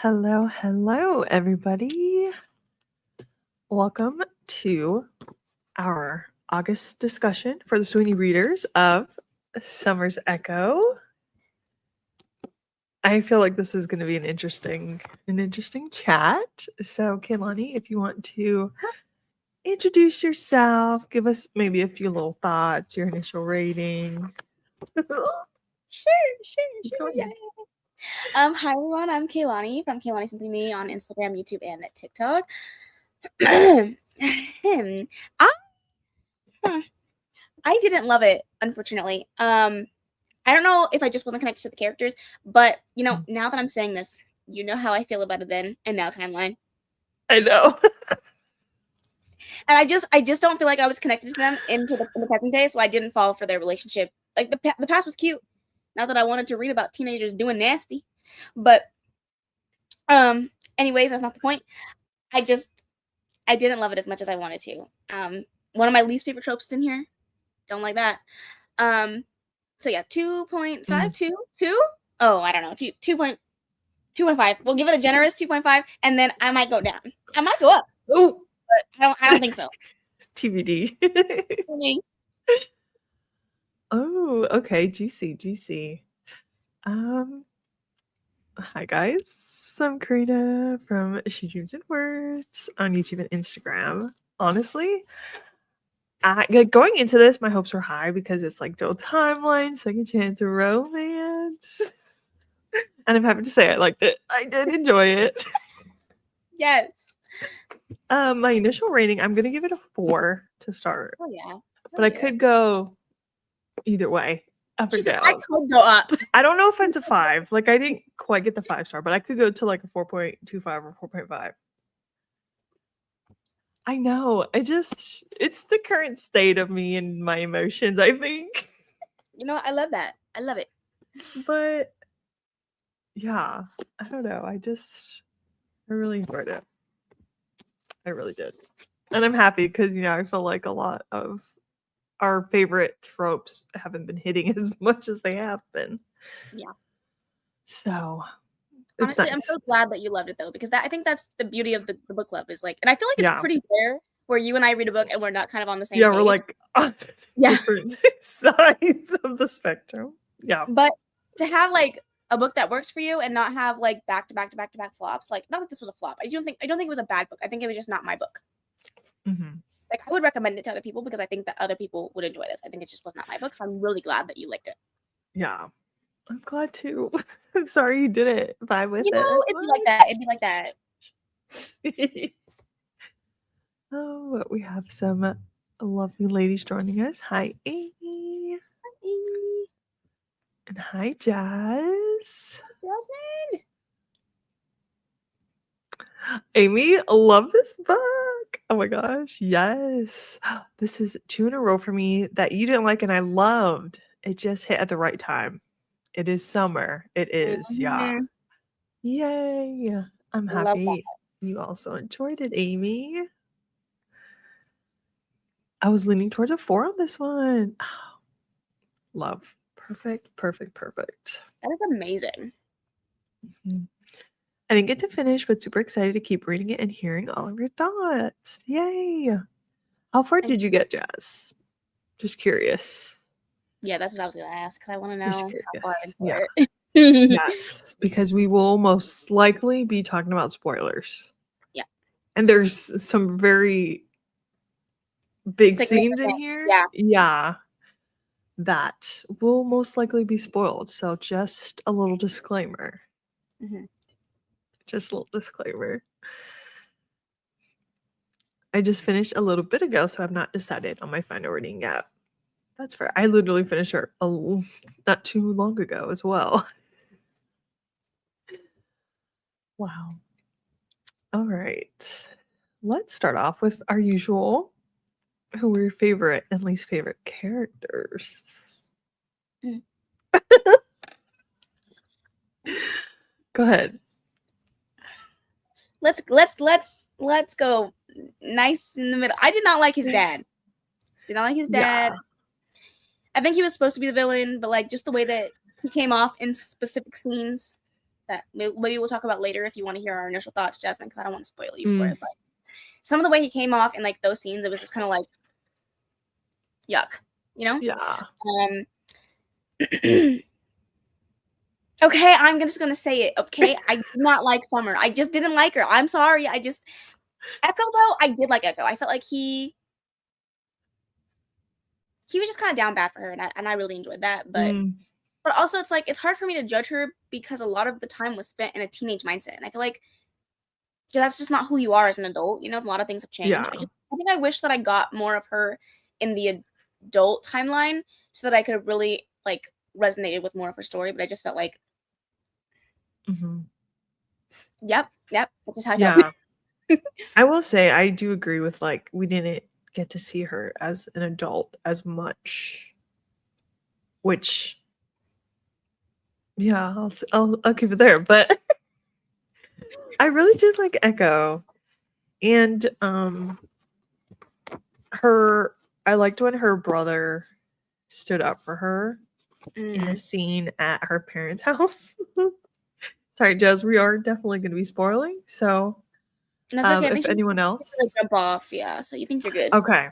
Hello, everybody. Welcome to our August discussion for the Swoony readers of Summer's Echo. I feel like this is going to be an interesting chat. So, Kaylani, if you want to introduce yourself, give us maybe a few little thoughts, your initial rating. Sure. Yeah. Hi everyone, I'm Kaylani from Kaylani Simply Me on Instagram, YouTube, and TikTok. I didn't love it, unfortunately. I don't know if I just wasn't connected to the characters, but now that I'm saying this, you know how I feel about it then and now timeline. I know. And I just don't feel like I was connected to them in the present day, so I didn't fall for their relationship. Like the past was cute. Not that I wanted to read about teenagers doing nasty, but anyways, that's not the point. I didn't love it as much as I wanted to. One of my least favorite tropes is in here. Don't like that. So yeah, 2.522. Oh, I don't know, 2.5. We'll give it a generous 2.5, and then I might go down. I might go up. Oh, but I don't think so. TBD. Oh, okay. Juicy. Hi guys. I'm Karina from She Dreams and Words on YouTube and Instagram. Honestly, going into this, my hopes were high because it's like dual timeline, second chance romance. And I'm happy to say I liked it. I did enjoy it. Yes. My initial rating, I'm gonna give it a 4 to start. Oh yeah. But I could go either way. Up or down. I could go up. I don't know if it's a 5. Like I didn't quite get the 5-star, but I could go to like a 4.25 or 4.5. I know. It's the current state of me and my emotions, I think. I love that. I love it. But yeah, I don't know. I really enjoyed it. I really did. And I'm happy because, I feel like a lot of our favorite tropes haven't been hitting as much as they have been. Yeah. So honestly, nice. I'm so glad that you loved it though, because I think that's the beauty of the book club is like, and I feel like it's pretty rare where you and I read a book and we're not kind of on the same page. We're like on different sides of the spectrum. Yeah. But to have like a book that works for you and not have like back to back flops, like not that this was a flop. I don't think it was a bad book. I think it was just not my book. Mm-hmm. Like I would recommend it to other people because I think that other people would enjoy this. I think it just was not my book, so I'm really glad that you liked it. Yeah, I'm glad too. I'm sorry you didn't vibe with it. It'd be like that. It'd be like that. Oh, we have some lovely ladies joining us. Hi, Amy. Hi, Amy. And hi, Jazz. Jasmine. Amy, love this book. Oh my gosh, yes. This is 2 in a row for me that you didn't like and I loved. It just hit at the right time. It is summer. It is, yeah. Yay. I'm happy you also enjoyed it, Amy. I was leaning towards a 4 on this one. Oh, love. Perfect. That is amazing. Mm-hmm. I didn't get to finish, but super excited to keep reading it and hearing all of your thoughts. Yay. How far did you get, Jazz? Just curious. Yeah, that's what I was going to ask because I want to know how far into it. Yes, because we will most likely be talking about spoilers. Yeah. And there's some very big scenes in here. Yeah. That will most likely be spoiled. So just a little disclaimer. Mm-hmm. Just a little disclaimer. I just finished a little bit ago, so I've not decided on my final reading yet. That's fair. I literally finished her not too long ago as well. Wow. All right. Let's start off with our usual, who were your favorite and least favorite characters. Mm. Go ahead. Let's go nice in the middle. I did not like his dad. Yeah. I think he was supposed to be the villain, but like just the way that he came off in specific scenes that maybe we'll talk about later if you want to hear our initial thoughts, Jasmine, because I don't want to spoil you for it. But some of the way he came off in like those scenes, it was just kind of like yuck, you know? Yeah. Okay, I'm just gonna say it. Okay, I did not like Summer. I just didn't like her. I'm sorry. Echo though, I did like Echo. I felt like he was just kind of down bad for her, and I really enjoyed that. But also, it's like it's hard for me to judge her because a lot of the time was spent in a teenage mindset, and I feel like that's just not who you are as an adult. You know, a lot of things have changed. Yeah. I think I wish that I got more of her in the adult timeline so that I could have really like resonated with more of her story. But I just felt like, yep, that's just how I felt. I will say I do agree with like we didn't get to see her as an adult as much, which yeah, I'll keep it there. But I really did like Echo, and I liked when her brother stood up for her in a scene at her parents' house. Sorry, Jez, we are definitely going to be spoiling. So, that's okay. If anyone else, jump off, yeah. So you think you're good? Okay,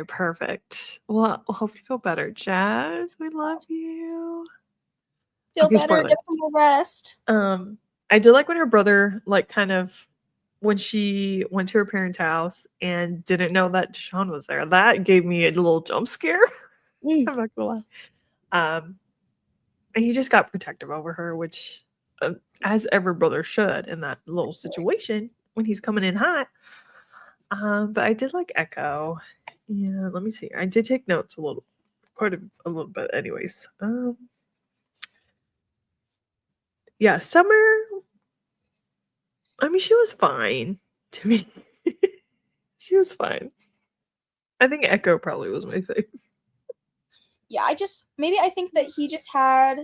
perfect. Well, I hope you feel better, Jazz. We love you. Feel better. Get some rest. I did like when her brother, like, kind of when she went to her parents' house and didn't know that Deshaun was there. That gave me a little jump scare. I'm not gonna lie. And he just got protective over her, which, as every brother should in that little situation when he's coming in hot. But I did like Echo. Yeah, let me see. I did take notes quite a little bit. Anyways, yeah, Summer. I mean, she was fine to me. She was fine. I think Echo probably was my thing. Yeah, I think that he just had.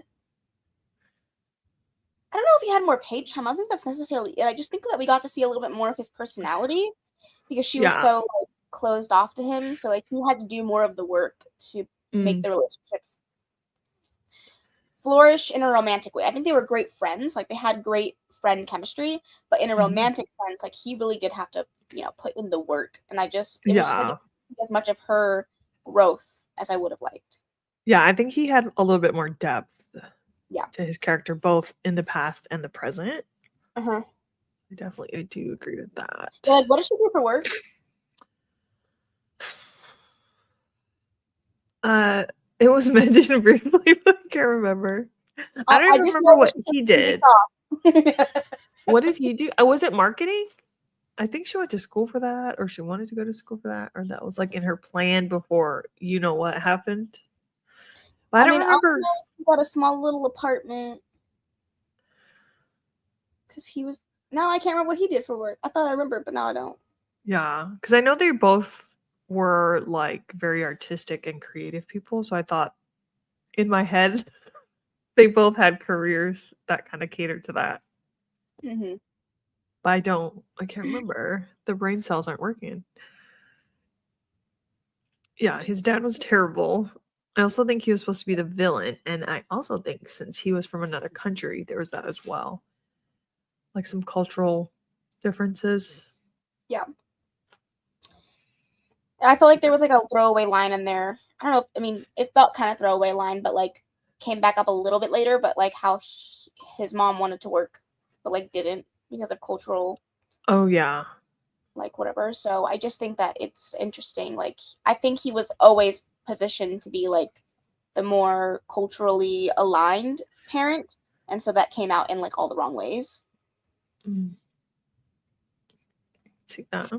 I don't know if he had more page time. I don't think that's necessarily it. I just think that we got to see a little bit more of his personality because she was so like, closed off to him. So like he had to do more of the work to make the relationship flourish in a romantic way. I think they were great friends. Like they had great friend chemistry, but in a romantic sense, like he really did have to, put in the work. And it was just like as much of her growth as I would have liked. Yeah, I think he had a little bit more depth to his character, both in the past and the present. I do agree with that. Like, what does she do for work? It was mentioned briefly, but I can't remember. I don't even remember what he did. What did he do? Was it marketing? I think she went to school for that, or she wanted to go to school for that, or that was like in her plan before you know what happened. But I don't remember. He got a small little apartment because he was. Now I can't remember what he did for work. I thought I remembered, but now I don't. Yeah, because I know they both were like very artistic and creative people, so I thought in my head they both had careers that kind of catered to that. But I can't remember. The brain cells aren't working. Yeah, his dad was terrible. I also think he was supposed to be the villain, and I also think since he was from another country, there was that as well. Like some cultural differences. Yeah. I felt like there was like a throwaway line in there. I don't know. It felt kind of throwaway line, but like came back up a little bit later. But like how his mom wanted to work, but like didn't because of cultural. Oh yeah. Like whatever. So I just think that it's interesting. Like I think he was always positioned to be like the more culturally aligned parent, and so that came out in like all the wrong ways. See that.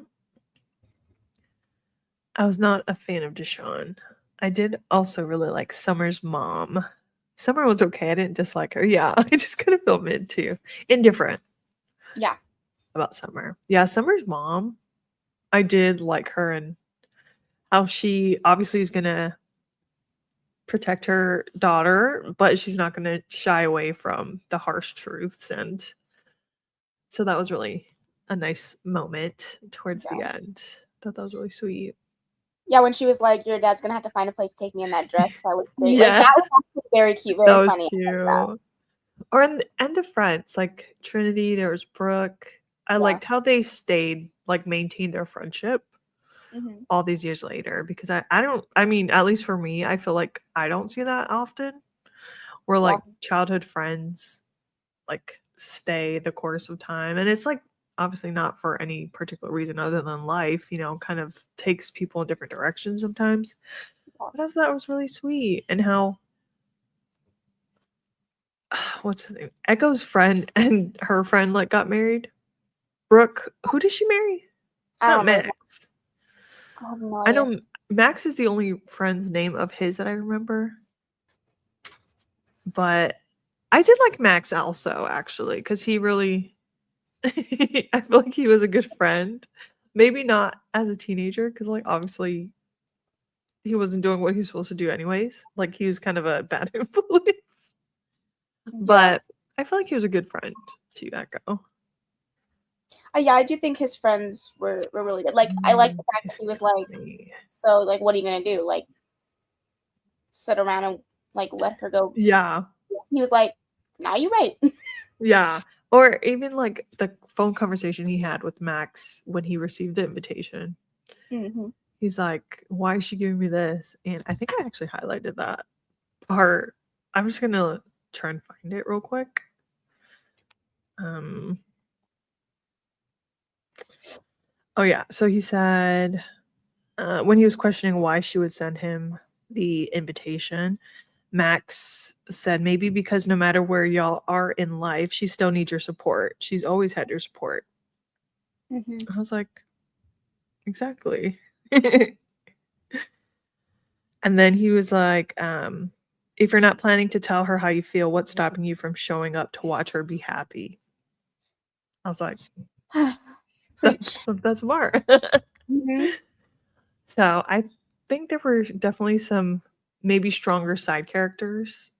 I was not a fan of Deshaun. I did also really like Summer's mom. Summer was okay. I didn't dislike her. Yeah, I just kind of feel mid too. Indifferent. Yeah. About Summer. Yeah, Summer's mom. I did like her and how she obviously is going to protect her daughter, but she's not going to shy away from the harsh truths. And so that was really a nice moment towards the end. I thought that was really sweet. Yeah, when she was like, your dad's going to have to find a place to take me in that dress. That was great. Yeah. Like, that was actually very cute, That very was funny. I like that. cute. Or and the friends, like Trinity, there was Brooke. I Yeah. liked how they stayed, like maintained their friendship Mm-hmm. all these years later because I don't I mean, at least for me, I feel like I don't see that often where Yeah. like childhood friends like stay the course of time. And it's like obviously not for any particular reason other than life, kind of takes people in different directions sometimes. But I thought that was really sweet and how what's his name? Echo's friend and her friend like got married. Brooke, who did she marry? It's I don't not remember his name. Max. I have no I idea. know Max is the only friend's name of his that I remember. But I did like Max also, actually, because he really I feel like he was a good friend. Maybe not as a teenager, because like obviously he wasn't doing what he was supposed to do anyways. Like he was kind of a bad influence. Yeah. But I feel like he was a good friend to Echo. Yeah, I do think his friends were really good. Like, I like the fact that He's he was like, funny. so, like, what are you gonna do? Like, sit around and, like, let her go. Yeah. He was like, now you're right. Yeah. Or even like the phone conversation he had with Max when he received the invitation. Mm-hmm. He's like, "Why is she giving me this?" And I think I actually highlighted that part. I'm just gonna try and find it real quick. Um. Oh yeah. So he said when he was questioning why she would send him the invitation, Max said maybe because no matter where y'all are in life, she still needs your support. She's always had your support. Mm-hmm. I was like, exactly. And then he was like, if you're not planning to tell her how you feel, what's stopping you from showing up to watch her be happy? I was like, Preach. that's smart. Mm-hmm. So I think there were definitely some maybe stronger side characters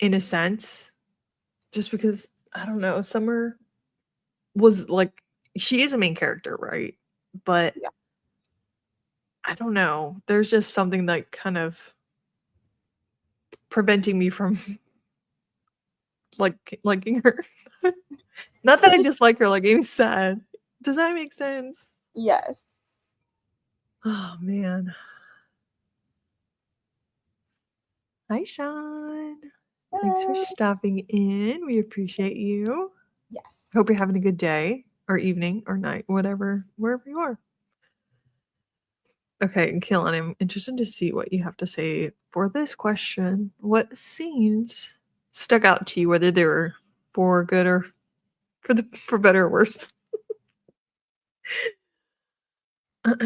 in a sense, just because I don't know, Summer was like she is a main character, right? But Yeah. I don't know. There's just something like kind of preventing me from liking her. Not that I dislike her, like Amy's sad. Does that make sense? Yes. Oh man. Hi Sean. Thanks for Hello. stopping in. We appreciate you. Yes. Hope you're having a good day or evening or night, whatever, wherever you are. Okay, Keelan, I'm interested to see what you have to say for this question. What scenes stuck out to you, whether they were for good or for better or worse? Let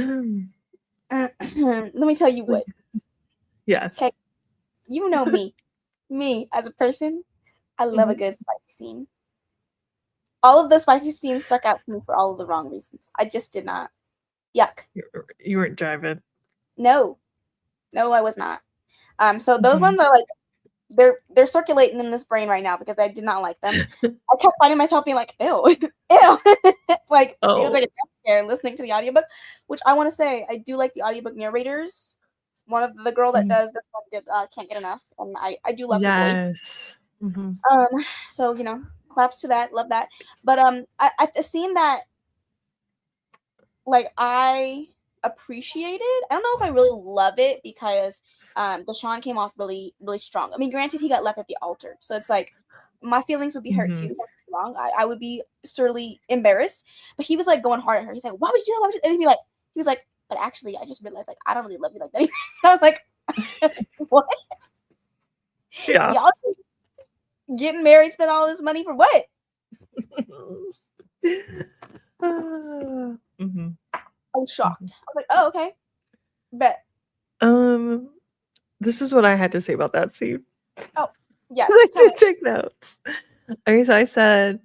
me tell you what. Yes. Okay, you know me. Me as a person, I love a Mhm. good spicy scene. All of the spicy scenes stuck out to me for all of the wrong reasons. I just did not. Yuck. You weren't jiving. No. No, I was not. So those Mhm. ones are like they're circulating in this brain right now because I did not like them. I kept finding myself being like, ew, ew. Like it was Oh. like a jump scare listening to the audiobook, which I want to say I do like the audiobook narrators. One of the girl that Mhm. does this one did Can't Get Enough, and I do love her voice. Yes. Mhm. Um, so claps to that, love that. But I the scene that like I appreciated. I don't know if I really love it because Deshaun came off really, really strong. I mean, granted, he got left at the altar, so it's like my feelings would be hurt too. Mhm. Don't get me wrong, I would be surly embarrassed, but he was like going hard at her. He's like, "Why would you do that? Why would you?" And he was like, "But actually, I just realized like I don't really love you like that." And I was like, "What? Yeah. Y'all getting married, spend all this money for what?" Mhm. I was Mhm. shocked. I was like, "Oh, okay, bet." Um, this is what I had to say about that scene. Oh, yes, I tell me. did take notes. Okay, so I said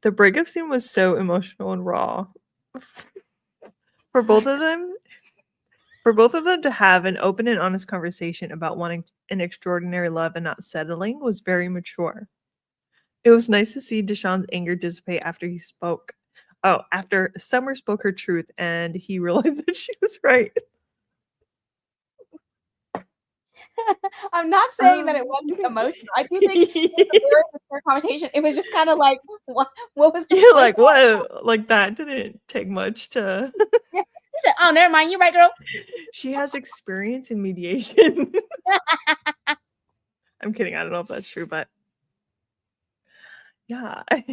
the breakup scene was so emotional and raw for both of them. For both of them to have an open and honest conversation about wanting an extraordinary love and not settling was very mature. It was nice to see Deshaun's anger dissipate after he spoke. Oh, after Summer spoke her truth and he realized that she was right. I'm not saying that it wasn't emotional. I do think it was a very mature conversation. It was just kind of like, what was the You're point? like, what? Like that didn't take much to. Oh, never mind. You're right, girl. She has experience in mediation. I'm kidding. I don't know if that's true, but yeah, I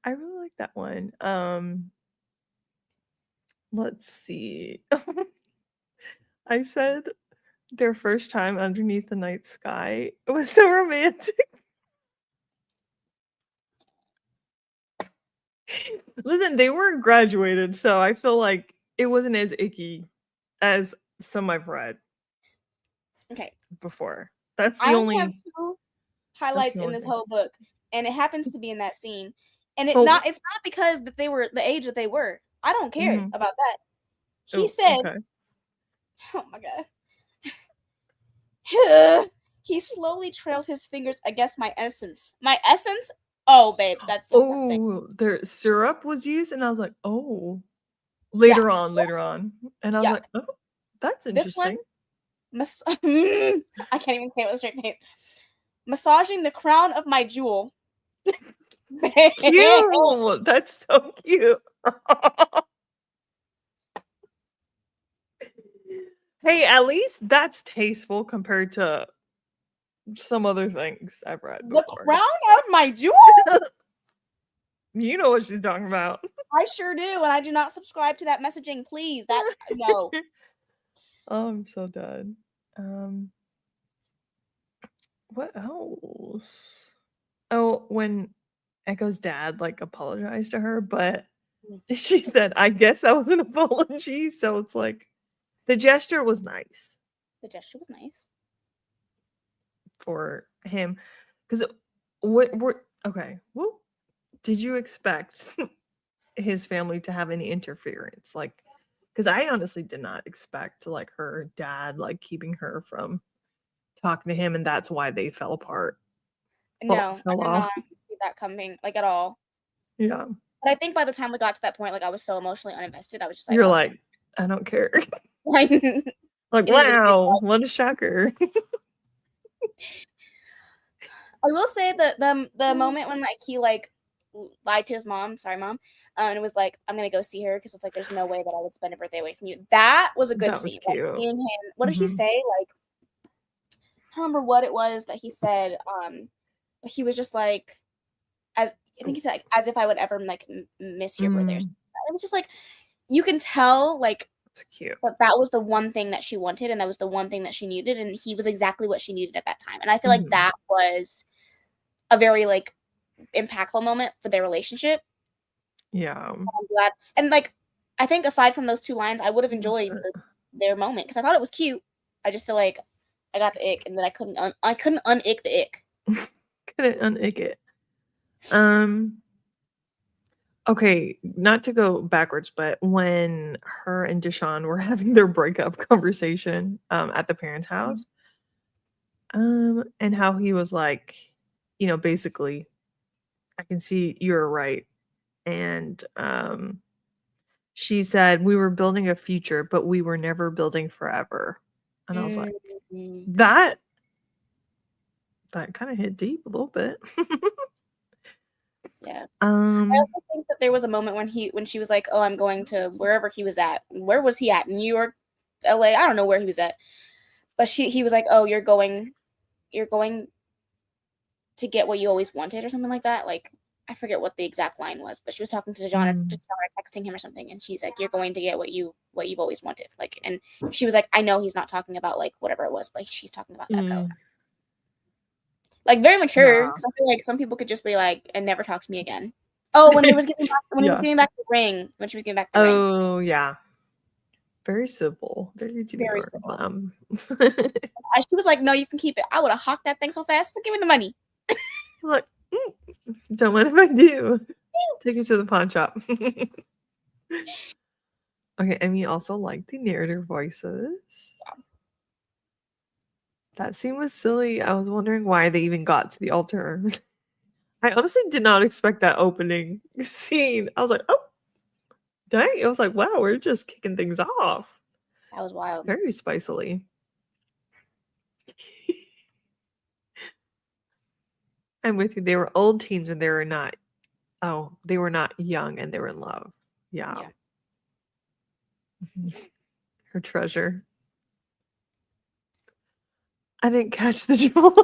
really like that one. Let's see. I said their first time underneath the night sky. It was so romantic. Listen, they weren't graduated, so I feel like it wasn't as icky as some I've read Okay. before. That's the I only only. have two highlights in only this thing. whole book, and it happens to be in that scene. And Oh. it's not because that they were the age that they were. I don't care Mhm. about that. He Oh, said, okay. "Oh my god." He slowly trailed his fingers against my essence. My essence? Oh, babes, that's disgusting. Oh, their syrup was used, and I was like, oh. Later Yeah. on, and I was Yuck. like, oh, that's This one, interesting. I can't even say it with a straight face. Massaging the crown of my jewel. Cute. That's so cute. Hey, at least that's tasteful compared to some other things I've read The before. crown of my jewel? You know what she's talking about. I sure do, and I do not subscribe to that messaging, please. That no. Oh, I'm so done. What else? Oh, when Echo's dad like apologized to her, but she said, I guess that was an apology. So it's like the gesture was nice The gesture was nice. for him. Because what okay, well, did you expect his family to have any interference? Like, because I honestly did not expect like her dad like keeping her from talking to him, and that's why they fell apart. No, I Fell did off. not see that coming, like, at all. Yeah. But I think by the time we got to that point, like, I was so emotionally uninvested, I was just like, You're "Okay." like, I don't care. Like, Like, it is what it is. wow, what a shocker. I will say that the moment when, like, he, like, lied to his mom, sorry, mom, and it was like, "I'm gonna go see her," because it's like, "There's no way that I would spend a birthday away from you." That was a good That was scene, like, cute. seeing him what did he Mhm. say? Like, I don't remember what it was that he said, but he was just like, as I think he said, like, "As if I would ever, like, miss your birthday," or something Mm, like that. It was just like, you can tell, like, it's cute. but that was the one thing that she wanted, and that was the one thing that she needed, and he was exactly what she needed at that time, and I feel like Mhm. that was a very, like, impactful moment for their relationship. Yeah. I'm glad and, like, I think aside from those 2 lines, I would have Yes, enjoyed their moment because I thought it was cute. I just feel like I got the ick, and then I couldn't unick the ick. couldn't unick it. Okay, not to go backwards, but when her and Deshaun were having their breakup conversation, at the parents' Mhm. house, and how he was like, basically, I can see you're right. And she said, we were building a future, but we were never building forever. And I was like, Mhm. that kind of hit deep a little bit. Yeah. I um also think that there was a moment when she was like, "Oh, I'm going to wherever he was at." Where was he at? New York, LA? I don't know where he was at. But he was like, "Oh, you're going to get what you always wanted," or something like that. Like, I forget what the exact line was, but she was talking to John, mm, just texting him or something, and she's like, "You're going to get what you've always wanted." Like, and she was like, "I know he's not talking about like whatever it was, but she's talking about Echo." mm, Like, very mature, yeah. because I feel like some people could just be like, "And never talk to me again." Oh, when he was Yeah. giving back the ring, when she was giving back the ring. Oh, yeah. Very simple. Very Very demure. simple. She was like, "No, you can keep it." I would have hawked that thing so fast. So give me the money. Like, don't mind if I do. Take it to the pawn shop. Okay, and we also like the narrator voices. That scene was silly. I was wondering why they even got to the altar. I honestly did not expect that opening scene. I was like, oh, dang. I was like, wow, we're just kicking things off. That was wild. Very spicily. I'm with you. They were old teens when they were not. Oh, they were not young and they were in love. Yeah. Yeah. Her treasure. I didn't catch the Jubilee.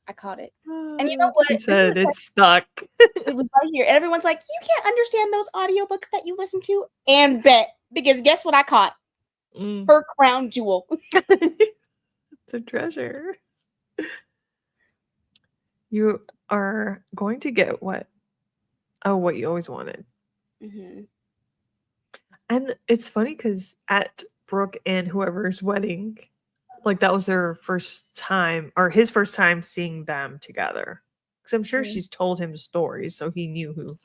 I caught it. And you know what? She This is said the it's stuck. It was right here. And everyone's like, you can't understand those audiobooks that you listen to. And bet. Because guess what I caught? Her crown jewel. It's a treasure. You are going to get what you always wanted. Mm-hmm. And it's funny because at Brooke and whoever's wedding, like that was their first time or his first time seeing them together. Because I'm sure she's told him stories, so he knew who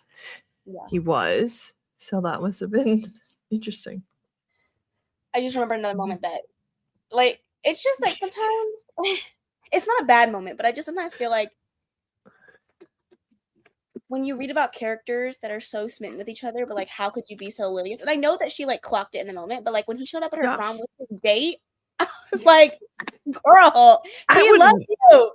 he was. So that must have been interesting. I just remember another moment that, like, it's just like sometimes it's not a bad moment, but I just sometimes feel like when you read about characters that are so smitten with each other, but like, how could you be so oblivious? And I know that she like clocked it in the moment, but like when he showed up at her prom with his date, I was like, girl, he loves you.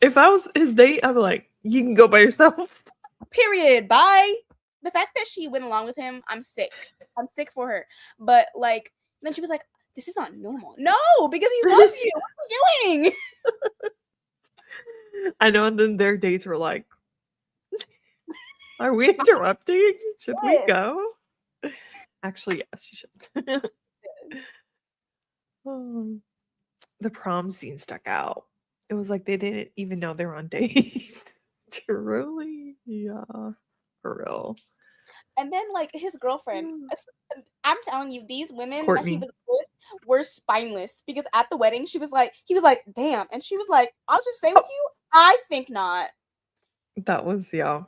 If I was his date, I'd be like, you can go by yourself. Period. Bye. The fact that she went along with him, I'm sick. I'm sick for her. But like, then she was like, this is not normal. No, because he loves you. What are you doing? I know, and then their dates were like, are we interrupting? Should we go? Actually, yes, you should. The prom scene stuck out. It was like they didn't even know they were on dates. Truly, yeah, for real. And then like his girlfriend, I'm telling you, these women Courtney. that he was with were spineless because at the wedding he was like, damn, and she was like, I'll just say with you, I think not. That was That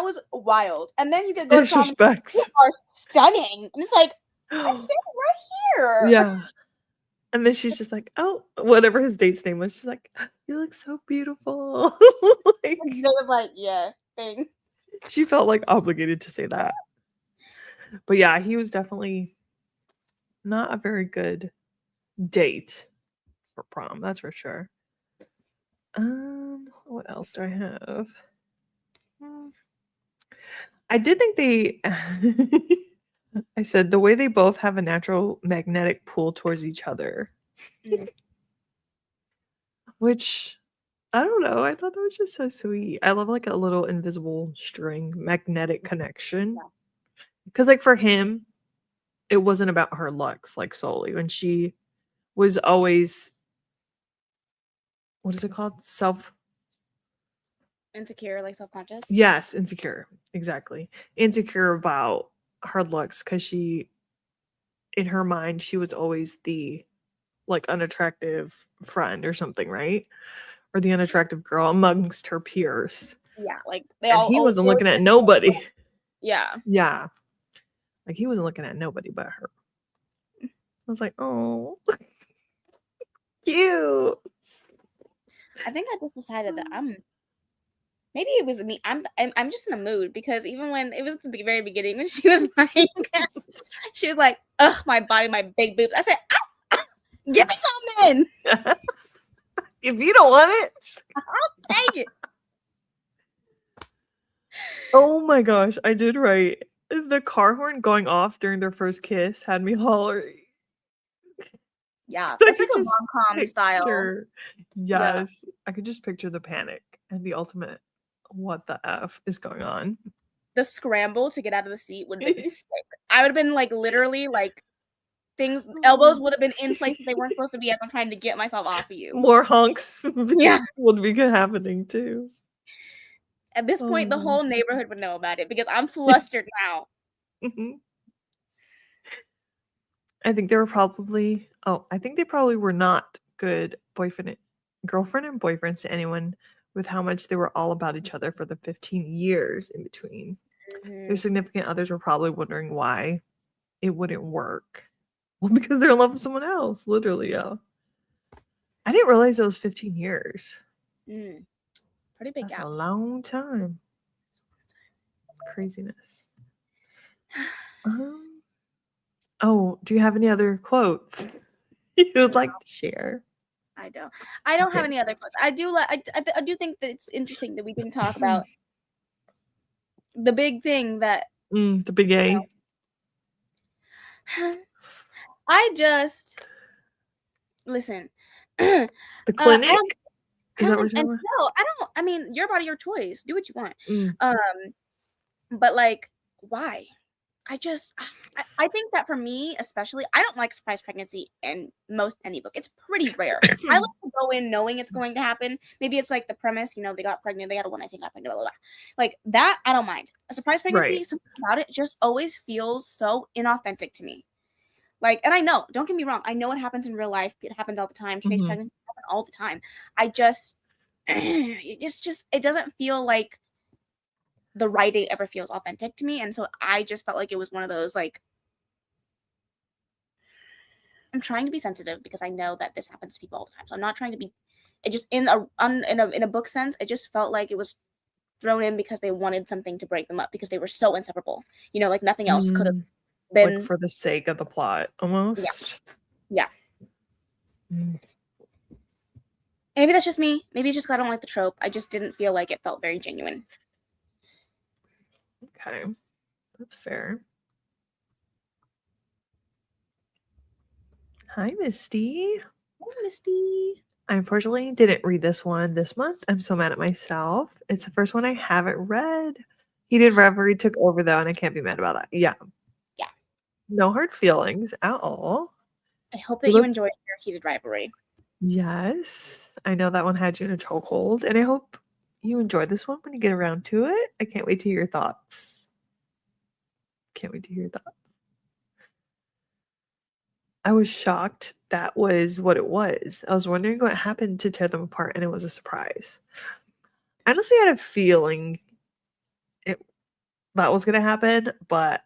was wild. And then you get go to prom, disrespects. you are stunning, and it's like I'm standing right here. Yeah. And then she's just like, oh, whatever his date's name was. She's like, you look so beautiful. Like, it was like, yeah, thing. She felt like obligated to say that. But yeah, he was definitely not a very good date for prom. That's for sure. What else do I have? I did think they. I said the way they both have a natural magnetic pull towards each other. Which I don't know. I thought that was just so sweet. I love like a little invisible string magnetic connection. Because like for him, it wasn't about her looks like solely. When she was always, what is it called? Insecure, like self-conscious. Yes, insecure. Exactly. Insecure about her looks because she, in her mind, she was always the like unattractive friend or something, right? Or the unattractive girl amongst her peers. Yeah, like he wasn't looking at nobody. Yeah. Yeah. Like he wasn't looking at nobody but her. I was like, oh, cute. I think I just decided that maybe it was me. I'm just in a mood because even when it was at the very beginning when she was like, ugh, my body, my big boobs. I said, give me something. If you don't want it, I'll take it. Oh my gosh, I did write. The car horn going off during their first kiss had me hollering. Yeah, it's like a rom-com style. Yes, yeah. I could just picture the panic and the ultimate what the F is going on. The scramble to get out of the seat would have been sick. I would have been like literally like elbows would have been in places they weren't supposed to be as I'm trying to get myself off of you. More honks would be happening too. At this point, the whole neighborhood would know about it because I'm flustered now. I think they probably were not good girlfriend and boyfriends to anyone with how much they were all about each other for the 15 years in between. Their significant others were probably wondering why it wouldn't work. Well, because they're in love with someone else, literally, yeah. I didn't realize it was 15 years. Pretty big That's gap. a long time. Craziness. Oh, do you have any other quotes you would like to share? I don't. I don't have Okay. any other quotes. I do like. I do think that it's interesting that we didn't talk about the big thing that The big A. I just listen. The I clinic? don't. I Is don't that what you're think, and talking about? no, I don't. I mean, your body, your choice. Do what you want. Mm. Um, but like, why? I think that for me, especially, I don't like surprise pregnancy in most any book. It's pretty rare. I like to go in knowing it's going to happen. Maybe it's like the premise, they got pregnant, they had a one night stand, got pregnant, blah, blah, blah. Like that, I don't mind. A surprise pregnancy, Right. something about it just always feels so inauthentic to me. Like, and I know, don't get me wrong, I know it happens in real life. It happens all the time. Teenage Mhm. pregnancies happen all the time. I just, it doesn't feel like the writing ever feels authentic to me. And so I just felt like it was one of those, like, I'm trying to be sensitive because I know that this happens to people all the time. So I'm not trying to be. It just in a book sense, it just felt like it was thrown in because they wanted something to break them up because they were so inseparable. Like nothing else could have Like, been. for the sake of the plot, Yeah, almost? yeah. Mm. Maybe that's just me. Maybe it's just 'cause I don't like the trope. I just didn't feel like it felt very genuine. Okay. That's fair. Hi, Misty. Oh, Misty. I unfortunately didn't read this one this month. I'm so mad at myself. It's the first one I haven't read. Heated Reverie took over, though, and I can't be mad about that. Yeah. Yeah. No hard feelings at all. I hope You that you look enjoyed your heated rivalry. Yes. I know that one had you in a chokehold, and I hope you enjoy this one when you get around to it. I can't wait to hear your thoughts. Can't wait to hear your thoughts. I was shocked that was what it was. I was wondering what happened to tear them apart, and it was a surprise. I honestly had a feeling it that was gonna happen, but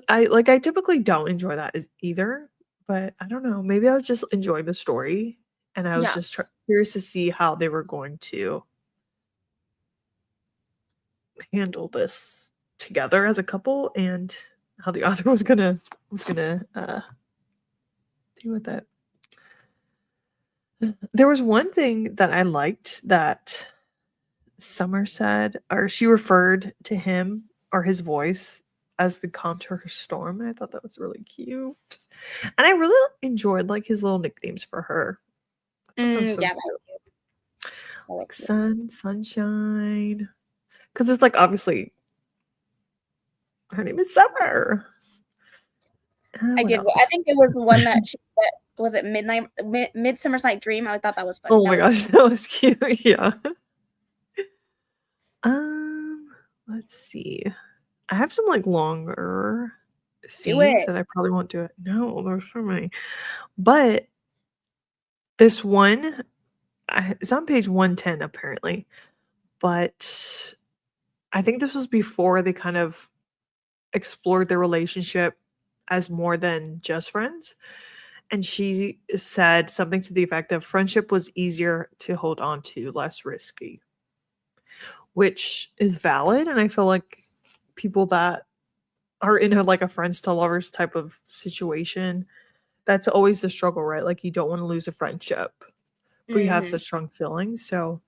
I typically don't enjoy that as either, but I don't know, maybe I was just enjoying the story, and I was Yeah. just curious to see how they were going to handle this together as a couple and how the author was gonna deal with it. There was one thing that I liked that Summer said, or she referred to him or his voice as the calm to her storm. And I thought that was really cute. And I really enjoyed like his little nicknames for her. I thought that was so Yeah. cute. Like That's sun, sunshine. Because it's like obviously her name is Summer. I What did. I else? think it was the one that was it Midsummer's Night Dream. I thought that was funny. Oh That my was gosh, that was cute. Yeah. Um, let's see. I have some like longer do scenes it. that I probably won't do it. No, there's so many. But this one, it's on page 110 apparently. But I think this was before they kind of explored their relationship as more than just friends. And she said something to the effect of friendship was easier to hold on to, less risky, which is valid. And I feel like people that are in like a friends to lovers type of situation, that's always the struggle, right? Like you don't want to lose a friendship, but you have Mm-hmm. such strong feelings. So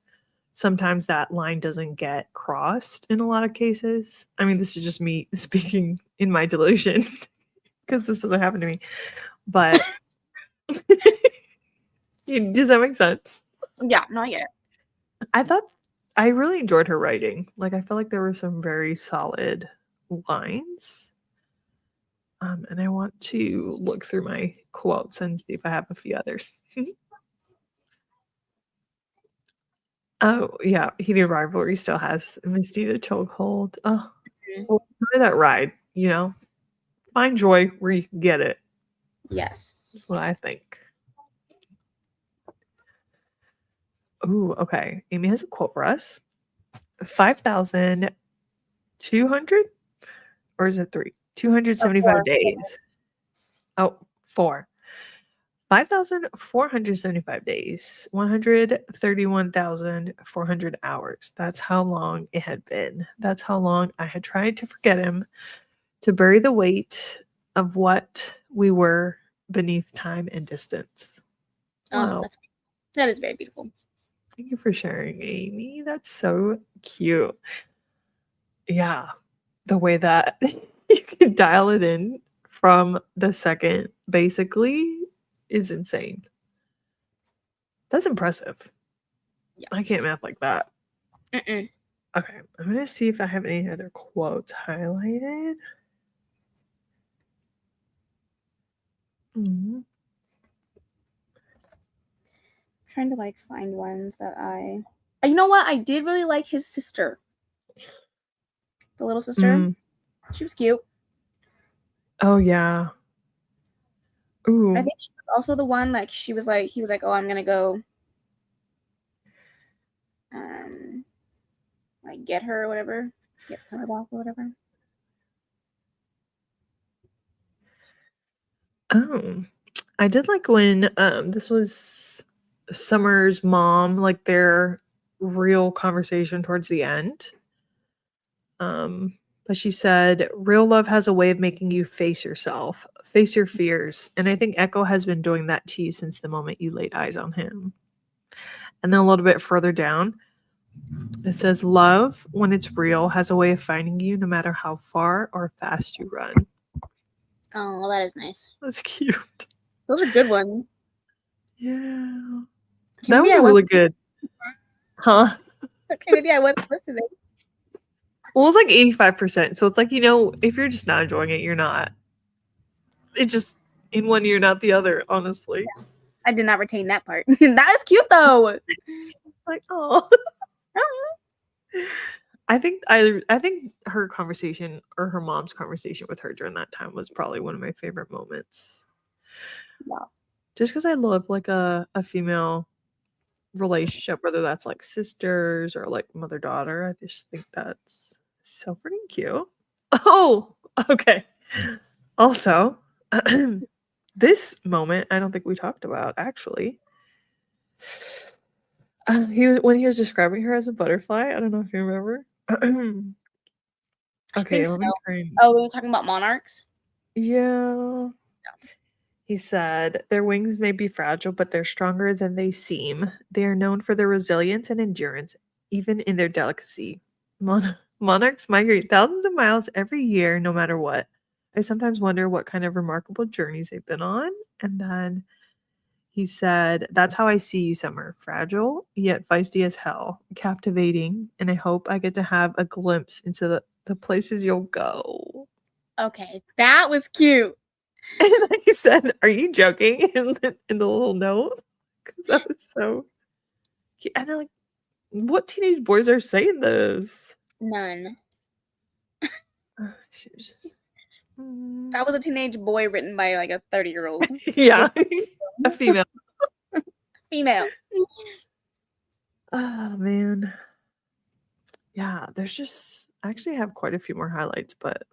sometimes that line doesn't get crossed in a lot of cases. I mean, this is just me speaking in my delusion because this doesn't happen to me. But does that make sense? Yeah, no, I get it. I thought I really enjoyed her writing. Like I felt like there were some very solid lines. And I want to look through my quotes and see if I have a few others. Oh yeah, Heated Rivalry still has Misty to chokehold. Oh, Mhm. well, enjoy that ride. Find joy where you can get it. Is what Yes. I think. Ooh, okay. Amy has a quote for us. 5,200, or is it 3? 275 4. days. Oh, 4. 5,475 days, 131,400 hours. That's how long it had been. That's how long I had tried to forget him, to bury the weight of what we were beneath time and distance. Oh, Wow. that is very beautiful. Thank you for sharing, Amy. That's so cute. Yeah. The way that you can dial it in from the second basically is insane. That's impressive. Yeah. I can't math like that. Mm-mm. Okay, I'm gonna see if I have any other quotes highlighted. Mhm. Trying to like find ones that I. You know what? I did really like his sister, the little sister. Mm. She was cute. Oh yeah. I Ooh. think she was also the one like he was like, oh, I'm gonna go, like get her or whatever, get Summer back or whatever. Oh, I did like when this was Summer's mom, like their real conversation towards the end. But she said, real love has a way of making you face yourself, face your fears. And I think Echo has been doing that to you since the moment you laid eyes on him. And then a little bit further down, it says, love, when it's real, has a way of finding you no matter how far or fast you run. Oh, well, that is nice. That's cute. Those are good ones. Yeah. Okay, That was really good. Huh? Okay, maybe I wasn't listening. Well, it's like 85%. So it's like, if you're just not enjoying it, you're not. It's just in one ear, not the other, honestly. Yeah. I did not retain that part. That is cute though. Like, oh. I think her conversation or her mom's conversation with her during that time was probably one of my favorite moments. Yeah. Just because I love like a female relationship, whether that's like sisters or like mother-daughter. I just think that's so freaking cute. Oh, okay. Also, this moment I don't think we talked about actually. When he was describing her as a butterfly. I don't know if you remember. I Okay, think so. let me turn. Oh, we were talking about monarchs. Yeah. He said, their wings may be fragile, but they're stronger than they seem. They are known for their resilience and endurance, even in their delicacy. Monarchs migrate thousands of miles every year, no matter what. I sometimes wonder what kind of remarkable journeys they've been on. And then he said, that's how I see you, Summer. Fragile, yet feisty as hell. Captivating, and I hope I get to have a glimpse into the places you'll go. Okay, that was cute. And I said, "Are you joking?" In the little note, because that was so cute. And I'm like, what teenage boys are saying this? None. She was just, That was a teenage boy written by like a 30-year-old. yeah, a female. Female. Oh man, yeah. There's just I actually have quite a few more highlights, but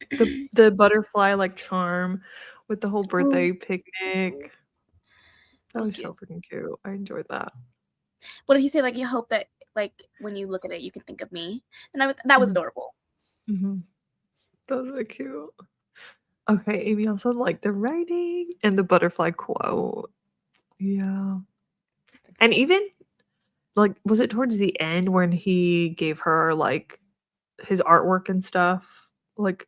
the butterfly like charm with the whole birthday picnic. That was so freaking cute. I enjoyed that. What did he say? Like, you hope that, like, when you look at it, you can think of me. And that was adorable. Mm-hmm. That was really cute. Okay, Amy also liked the writing and the butterfly quote. Yeah. And even like was it towards the end when he gave her like his artwork and stuff? Like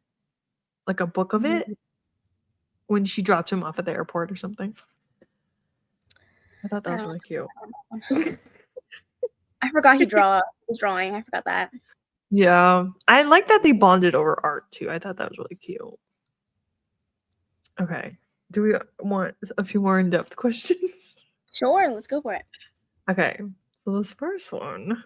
a book of it? When she dropped him off at the airport or something? I thought that was really cute. I forgot he was drawing. I forgot that. Yeah. I like that they bonded over art too. I thought that was really cute. Okay. Do we want a few more in-depth questions? Sure, let's go for it. Okay. So this first one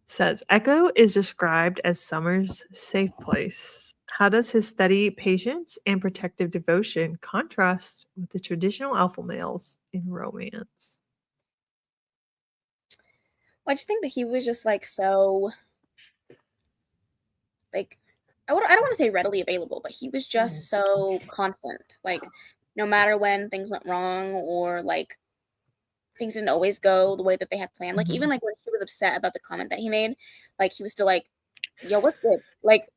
says Echo is described as Summer's safe place. How does his steady patience and protective devotion contrast with the traditional alpha males in romance? Well, I just think that he was just like so, like, I don't want to say readily available, but he was just so constant. Like, no matter when things went wrong or like things didn't always go the way that they had planned. Like, even like when he was upset about the comment that he made, like he was still like, "Yo, what's good?" Like,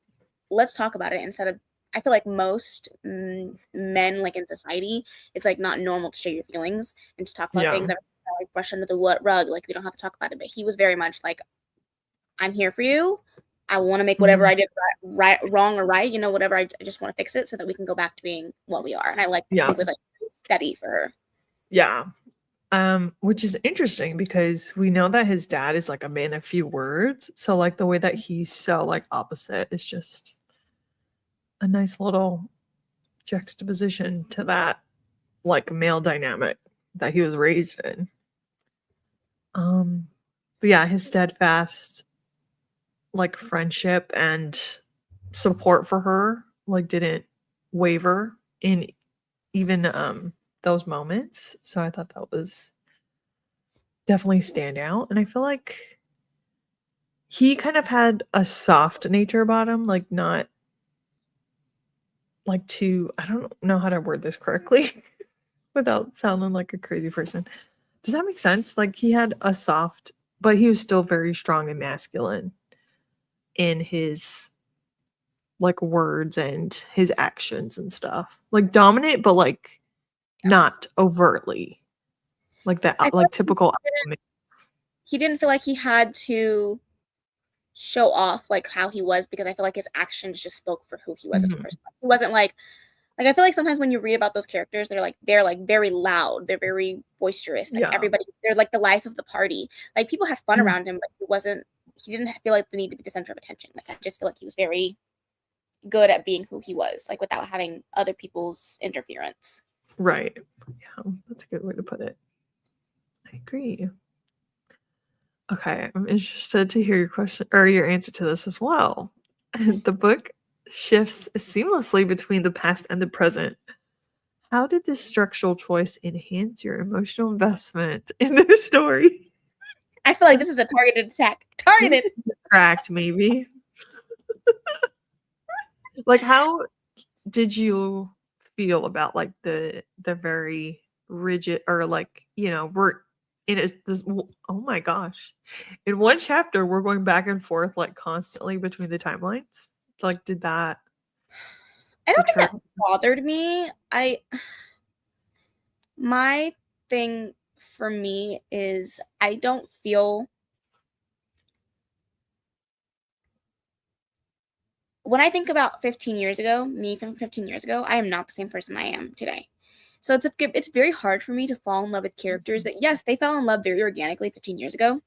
let's talk about it instead of, I feel like most men, like in society, it's like not normal to share your feelings and to talk about Yeah. things that are like brush under the rug. Like we don't have to talk about it. But he was very much like, I'm here for you. I want to make whatever Mhm. I did wrong or right, whatever. I just want to fix it so that we can go back to being what we are. And I like Yeah. he was like steady for her. Yeah. Which is interesting because we know that his dad is like a man of few words. So like the way that he's so like opposite is just a nice little juxtaposition to that like male dynamic that he was raised in. But yeah, his steadfast like friendship and support for her like didn't waver in even those moments. So I thought that was definitely stand out. And I feel like he kind of had a soft nature about him, like not like too, I don't know how to word this correctly without sounding like a crazy person. Does that make sense? Like he had a soft, but he was still very strong and masculine in his like words and his actions and stuff. Like dominant, but like not overtly. Like that I feel like like typical he didn't feel like he had to show off like how he was, because I feel like his actions just spoke for who he was as a Mhm. person. He wasn't like I feel like sometimes when you read about those characters, they're like very loud, they're very boisterous, like Yeah. everybody, they're like the life of the party. Like people had fun Mm. around him, but he didn't feel like the need to be the center of attention. Like I just feel like he was very good at being who he was, like without having other people's interference. Right. Yeah, that's a good way to put it. I agree. Okay, I'm interested to hear your question or your answer to this as well. The book shifts seamlessly between the past and the present. How did this structural choice enhance your emotional investment in the story? I feel like this is a targeted attack. Targeted. Cracked, maybe. Like, how did you feel about like the very rigid or like we're in this oh my gosh, in one chapter we're going back and forth like constantly between the timelines, like did that I don't think deter that bothered me. My thing for me is I don't feel, when I think about 15 years ago, me from 15 years ago, I am not the same person I am today. So it's very hard for me to fall in love with characters that, yes, they fell in love very organically 15 years ago,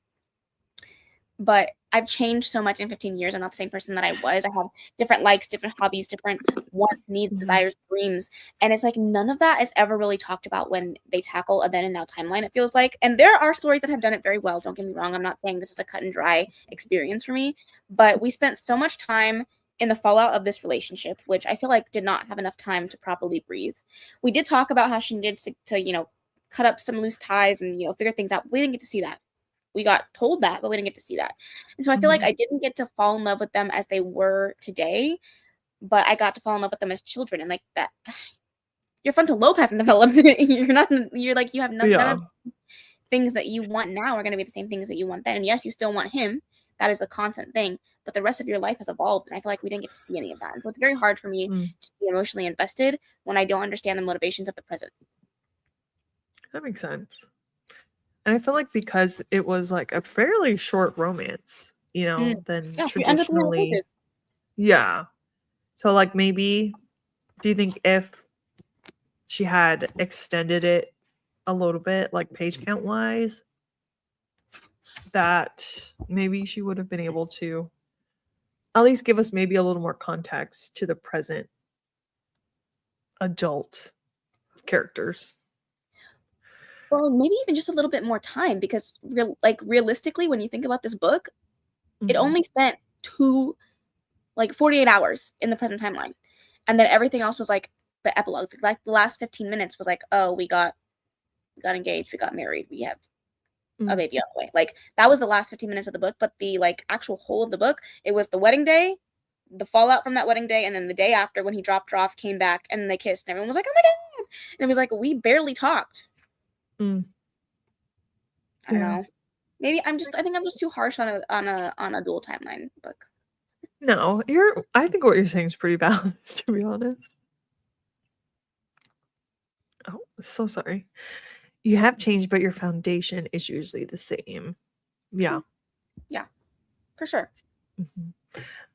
but I've changed so much in 15 years. I'm not the same person that I was. I have different likes, different hobbies, different wants, needs, Mhm. desires, dreams. And it's like none of that is ever really talked about when they tackle a then and now timeline, it feels like. And there are stories that have done it very well. Don't get me wrong. I'm not saying this is a cut and dry experience for me, but we spent so much time in the fallout of this relationship, which I feel like did not have enough time to properly breathe. We did talk about how she needed to cut up some loose ties and, figure things out. We didn't get to see that. We got told that, but we didn't get to see that. And so I feel like Mhm. I didn't get to fall in love with them as they were today, but I got to fall in love with them as children. And like that, your frontal lobe hasn't developed. You have none Yeah. of the things that you want now are going to be the same things that you want then. And yes, you still want him. That is a constant thing, but the rest of your life has evolved. And I feel like we didn't get to see any of that. And so it's very hard for me Mm. to be emotionally invested when I don't understand the motivations of the present. That makes sense. And I feel like because it was like a fairly short romance, than Yeah, 300 traditionally. pages. Yeah. So like maybe do you think if she had extended it a little bit, like page count wise, that maybe she would have been able to at least give us maybe a little more context to the present adult characters. Well, maybe even just a little bit more time, because realistically, when you think about this book, it Mhm. only spent 48 hours in the present timeline. And then everything else was like the epilogue. Like the last 15 minutes was like, oh, we got engaged, we got married, we have a Mm. baby on the way. Like that was the last 15 minutes of the book, but the like actual whole of the book, it was the wedding day, the fallout from that wedding day, and then the day after when he dropped her off, came back, and then they kissed, and everyone was like, "Oh my god!" And it was like we barely talked. Mm. I don't Yeah. know. Maybe I think I'm just too harsh on a dual timeline book. No, I think what you're saying is pretty valid, to be honest. Oh, so sorry. You have changed, but your foundation is usually the same. Yeah. Yeah, for sure. Mhm.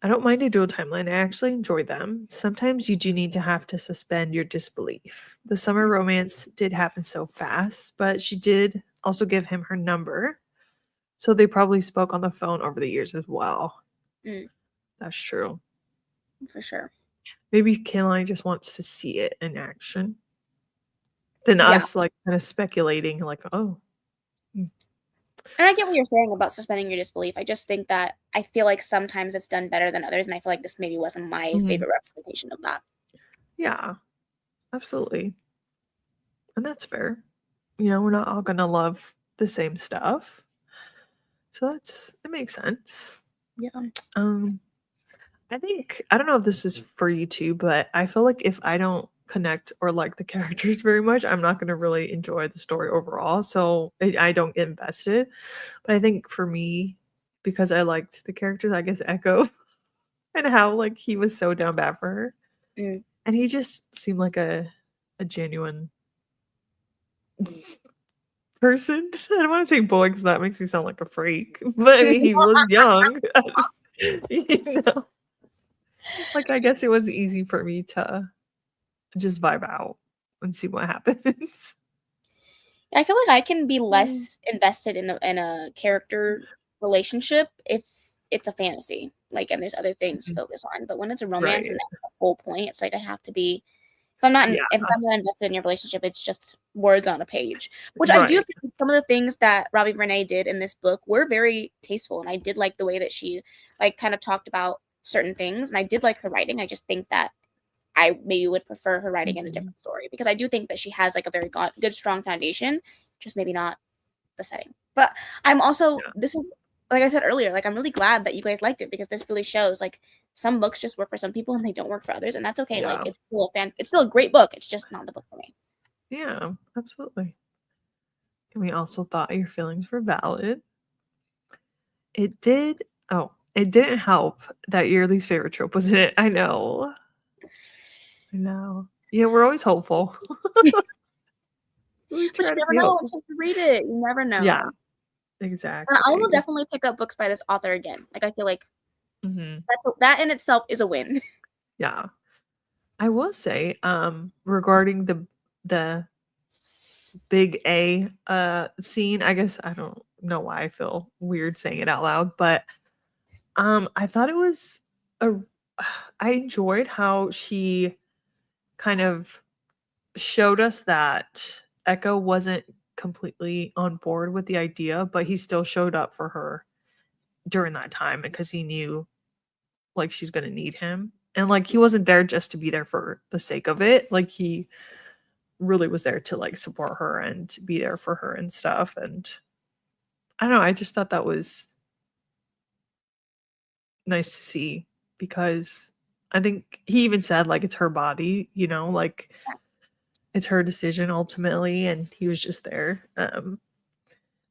I don't mind a dual timeline. I actually enjoy them. Sometimes you do need to have to suspend your disbelief. The summer romance did happen so fast, but she did also give him her number. So they probably spoke on the phone over the years as well. Mm, That's true. for sure. Maybe Caroline just wants to see it in action than Yeah. us like kind of speculating, like, oh, mm, And I get what you're saying about suspending your disbelief. I just think that I feel like sometimes it's done better than others, and I feel like this maybe wasn't my mhm. favorite representation of that. Yeah, absolutely. And that's fair. We're not all gonna love the same stuff. So it makes sense. Yeah. Um, I don't know if this is for you too, but I feel like if I don't connect or like the characters very much, I'm not gonna really enjoy the story overall. So I don't get invested. But I think for me, because I liked the characters, I guess Echo and how like he was so down bad for her. Mm. And he just seemed like a genuine person. I don't want to say boy because that makes me sound like a freak. But I mean, he was young. you know, like I guess it was easy for me to just vibe out and see what happens. I feel like I can be Mm. less invested in a character relationship if it's a fantasy, like, and there's other things to Mhm. focus on. But when it's a romance and Right. that's the whole point, it's like I have to be Yeah. if I'm not invested in your relationship, it's just words on a page. Which I do Right. think some of the things that Robbi Renee did in this book were very tasteful, and I did like the way that she like kind of talked about certain things, and I did like her writing. I just think that I maybe would prefer her writing in a Mhm. different story because I do think that she has like a very good strong foundation, just maybe not the setting. But I'm also Yeah. this is like I said earlier, like I'm really glad that you guys liked it because this really shows like some books just work for some people and they don't work for others, and that's okay. Like Yeah. it's still a great book. It's just not the book for me. Yeah. Absolutely. And we also thought your feelings were valid. It did. Oh, it didn't help that your least favorite trope was in it. I know. I know. Yeah, we're always hopeful. We But you try to never be know hopeful. until you read it. You never Yeah, know. And I will exactly. definitely pick up books by this author again. Like I feel like Mhm. that in itself is a win. Yeah. I will say, regarding the big A, scene, I guess I don't know why I feel weird saying it out loud, but, I thought it was a I enjoyed how she kind of showed us that Echo wasn't completely on board with the idea, but he still showed up for her during that time because he knew like she's gonna need him. And like he wasn't there just to be there for the sake of it. Like he really was there to like support her and be there for her and stuff. And I don't know, I just thought that was nice to see because I think he even said like it's her body, like it's her decision ultimately, and he was just there. And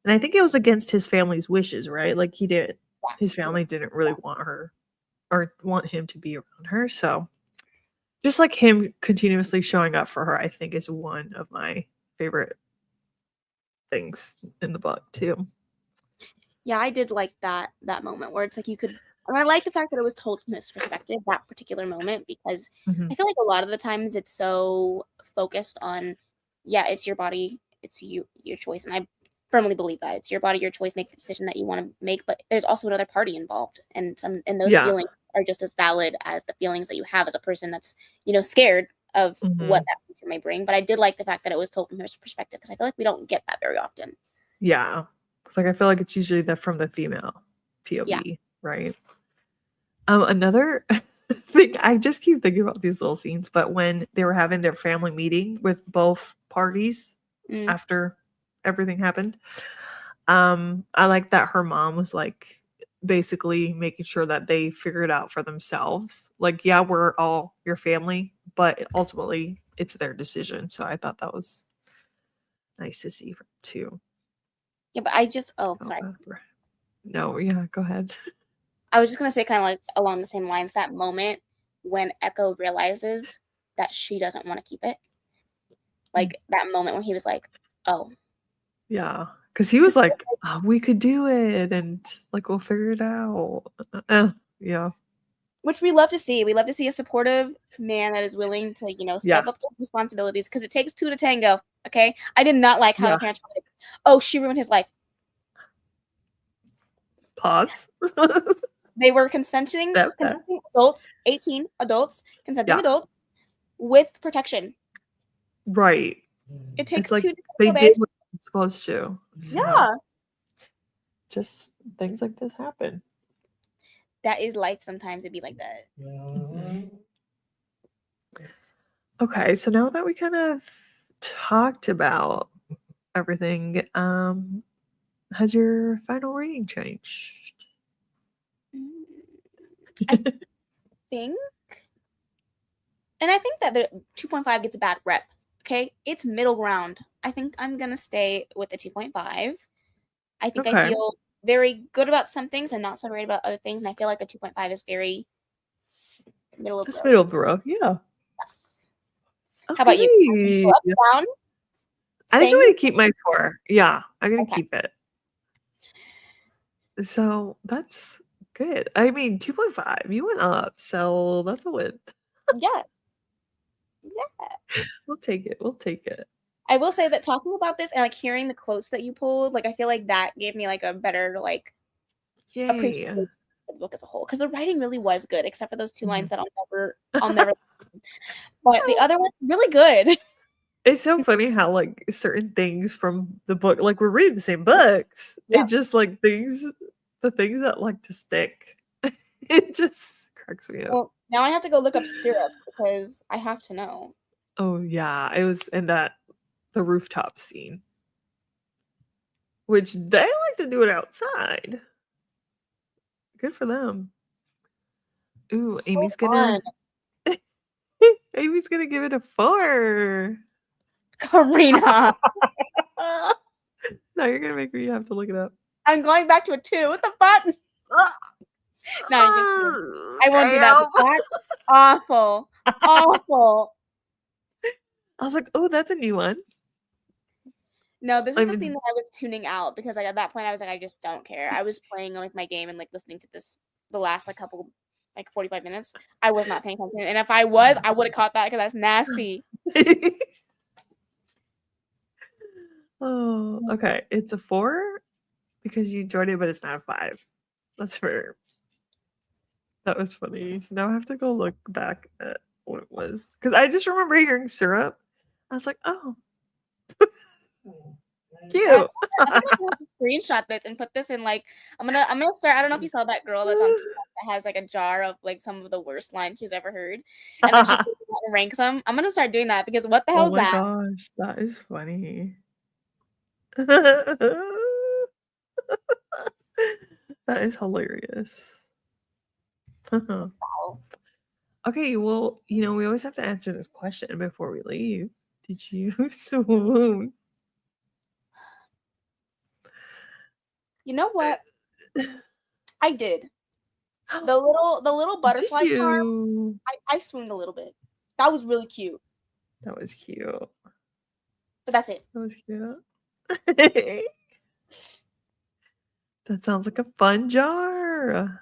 I think it was against his family's wishes, right? Like his Yeah. family didn't really want her or want him to be around her. So just like him continuously showing up for her, I think is one of my favorite things in the book too. Yeah, I did like that moment where it's like you could and I like the fact that it was told from his perspective, that particular moment, because Mhm. I feel like a lot of the times it's so focused on, yeah, it's your body, it's your choice. And I firmly believe that. It's your body, your choice, make the decision that you want to make, but there's also another party involved. And those Yeah. feelings are just as valid as the feelings that you have as a person that's, scared of what Mhm. that future may bring. But I did like the fact that it was told from his perspective because I feel like we don't get that very often. Yeah. It's like I feel like it's usually from the female Yeah. POV, right? Another thing I just keep thinking about these little scenes, but when they were having their family meeting with both parties Mm. after everything happened, I like that her mom was like basically making sure that they figure it out for themselves. Like, yeah, we're all your family, but ultimately it's their decision. So I thought that was nice to see too. Yeah, but I just oh, Oh, sorry. no, yeah, go ahead. I was just gonna say kind of like along the same lines, that moment when Echo realizes that she doesn't want to keep it. Like that moment when he was like, oh. Yeah. Because he was like, oh, we could do it and like we'll figure it out. Yeah. Which we love to see. We love to see a supportive man that is willing to, step up to responsibilities because it takes two to tango. Okay. I did not like how the parents were like, oh, she ruined his life. Pause. They were consenting adults, 18 adults, consenting adults with protection. Right. It takes like two to they tango, did what they're supposed to. So yeah. just things like this happen. That is life. Sometimes it'd be like that. Okay, so now that we kind of talked about everything, has your final rating changed? I think, and I think that the 2.5 gets a bad rep. Okay, it's middle ground. I think I'm gonna stay with the 2.5. I think I feel very good about some things and not so great about other things, and I feel like a 2.5 is very middle of the road. Middle of the road, yeah. How about you? Up, down? I think I'm gonna keep my 4. Yeah, I'm gonna keep it. So that's good. I mean, 2.5. You went up, so that's a win. Yeah. We'll take it. We'll take it. I will say that talking about this and like hearing the quotes that you pulled, like I feel like that gave me like a better appreciation of the book as a whole because the writing really was good, except for those 2 lines that I'll never. But the other one's really good. It's so funny how like certain things from the book, like we're reading the same books. Yeah. It just like the things that like to stick. It just cracks me up. Well, now I have to go look up syrup because I have to know. Oh yeah, it was in the rooftop scene, which they like to do it outside. Good for them. Ooh, Amy's gonna give it a 4. Karina. Now you're gonna make me have to look it up. I'm going back to a 2. What the fuck? No, I won't do that. That's awful. Awful. I was like, oh, that's a new one. No, this is the scene that I was tuning out because at that point I was like, I just don't care. I was playing like my game and like listening to the last like couple 45 minutes. I was not paying attention, and if I was, I would have caught that because that's nasty. Oh, okay. It's a 4 because you enjoyed it, but it's not a 5. That's fair. That was funny. Now I have to go look back at what it was because I just remember hearing syrup. I was like, oh. Cute. I'm gonna screenshot this and put this in like I'm gonna start. I don't know if you saw that girl that's on TikTok that has like a jar of like some of the worst lines she's ever heard, and then she ranks them. I'm gonna start doing that because what the hell is that? Oh my gosh, that is funny. That is hilarious. Wow. Okay, well, we always have to answer this question before we leave. Did you swoon? You know what? I did. The little butterfly charm. I swooned a little bit. That was really cute. That was cute. But that's it. That was cute. That sounds like a fun jar.